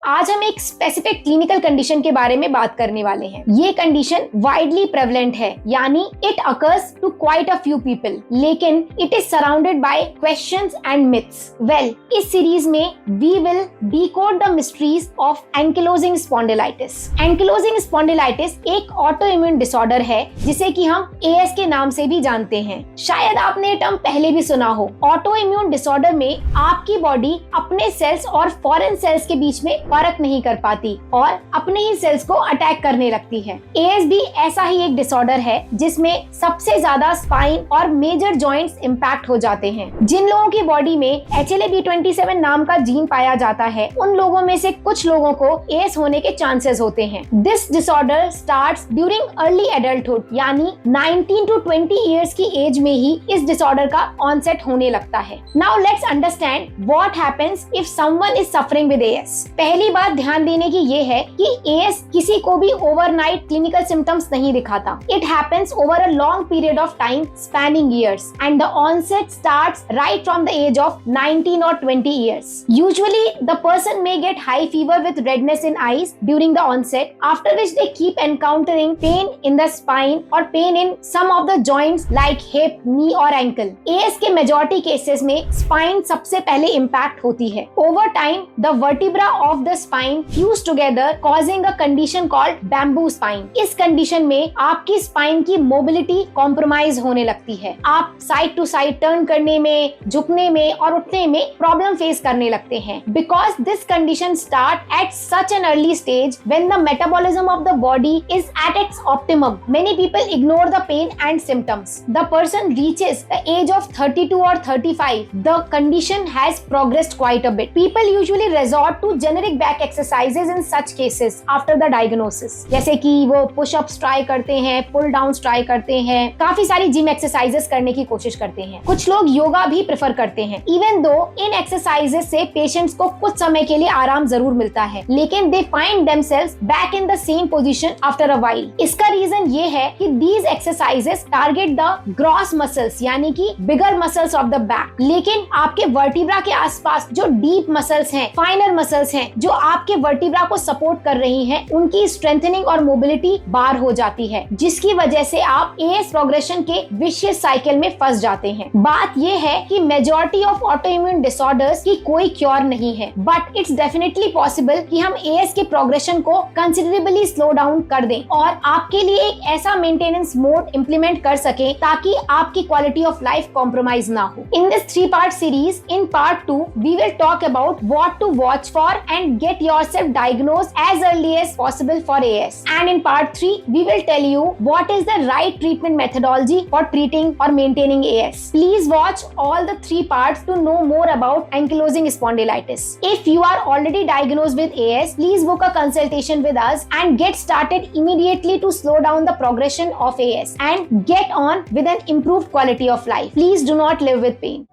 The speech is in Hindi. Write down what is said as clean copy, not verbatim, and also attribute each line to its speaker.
Speaker 1: आज हम एक स्पेसिफिक क्लिनिकल कंडीशन के बारे में बात करने वाले हैं। ये कंडीशन वाइडली प्रेवलेंट है, यानी it occurs to quite a few people, लेकिन it is surrounded by questions and myths. Well, इस सीरीज में we will decode the mysteries of ankylosing spondylitis. Ankylosing spondylitis एक ऑटो इम्यून डिसऑर्डर है जिसे कि हम एएस के नाम से भी जानते हैं। शायद आपने टर्म पहले भी सुना हो। ऑटो इम्यून डिसऑर्डर में आपकी बॉडी अपने सेल्स और फॉरेन सेल्स के बीच में फर्क नहीं कर पाती और अपने ही सेल्स को अटैक करने लगती है। एएस भी ऐसा ही एक डिसऑर्डर है जिसमें सबसे ज्यादा स्पाइन और मेजर जॉइंट्स इंपैक्ट हो जाते हैं। जिन लोगों की बॉडी में HLA-B27 नाम का जीन पाया जाता है, उन लोगों में से कुछ लोगों को एएस होने के चांसेस होते हैं। This disorder starts during early adulthood, यानी 19 to 20 इयर्स की एज में ही इस डिसऑर्डर का ऑनसेट होने लगता है। Now let's understand what happens if someone is suffering with as. पहली बात ध्यान देने की ये है कि एएस किसी को भी ओवरनाइट क्लिनिकल सिम्टम्स नहीं दिखाता। It happens over a long period of time spanning years and the onset starts right from the age of 19 or 20 years. Usually the person may get high fever with redness in eyes during the onset, after which they keep encountering pain in the spine or pain in some of the joints like hip, knee or ankle. AS के majority cases में spine सबसे पहले impact होती है। Over time, the vertebra of the spine fuse together, causing a condition called bamboo spine. इस condition में आपकी spine की mobility compromise होने लगती है। आप side to side turn करने में, झुकने में और उठने में प्रॉब्लम फेस करने लगते हैं। Because this condition start at such an early stage when the metabolism of the body is at its optimum, many people ignore the pain and symptoms. The person reaches the age of 32 or 35. The condition has progressed quite a bit. People usually resort to generic back exercises in such cases after the diagnosis. जैसे कि वो push-ups try करते हैं, pull downs try करते हैं, काफी सारी जिम एक्सरसाइजेस करने की कोशिश करते हैं। कुछ लोग योगा भी प्रेफर करते हैं। Even though इन एक्सरसाइजेस से पेशेंट्स को कुछ समय के लिए आराम जरूर मिलता है, लेकिन they find themselves back in the same position after a while. इसका रीजन ये है कि these exercises target the gross muscles, यानी कि बिगर मसल्स ऑफ द बैक, लेकिन आपके वर्टिब्रा के आसपास जो डीप मसल्स हैं, फाइनर मसल्स हैं, जो आपके वर्टिब्रा को सपोर्ट कर रही हैं, उनकी स्ट्रेंथनिंग और मोबिलिटी बार हो जाती है, जिसकी वजह से आप एएस प्रोग्रेशन के विशियस साइकिल में फंस जाते हैं। बात ये है कि मेजॉरिटी ऑफ ऑटोइम्यून डिसऑर्डर्स की कोई क्योर नहीं है, बट इट्स डेफिनेटली पॉसिबल कि हम एएस के प्रोग्रेशन को कंसिडरेबली स्लो डाउन कर दें और आपके लिए एक ऐसा मेंटेनेंस मोड इंप्लीमेंट कर सकें ताकि आपकी क्वालिटी ऑफ लाइफ कॉम्प्रोमाइज ना हो। In this 3-part series, in part 2 we will talk about what to watch for and get yourself diagnosed as early as possible for AS, and in part 3 we will tell you what is the right treatment methodology for treating or maintaining AS. Please watch all the 3 parts to know more about ankylosing spondylitis. If you are already diagnosed with AS, please book a consultation with us and get started immediately to slow down the progression of AS and get on with an improved quality of life. Please do not live with pain.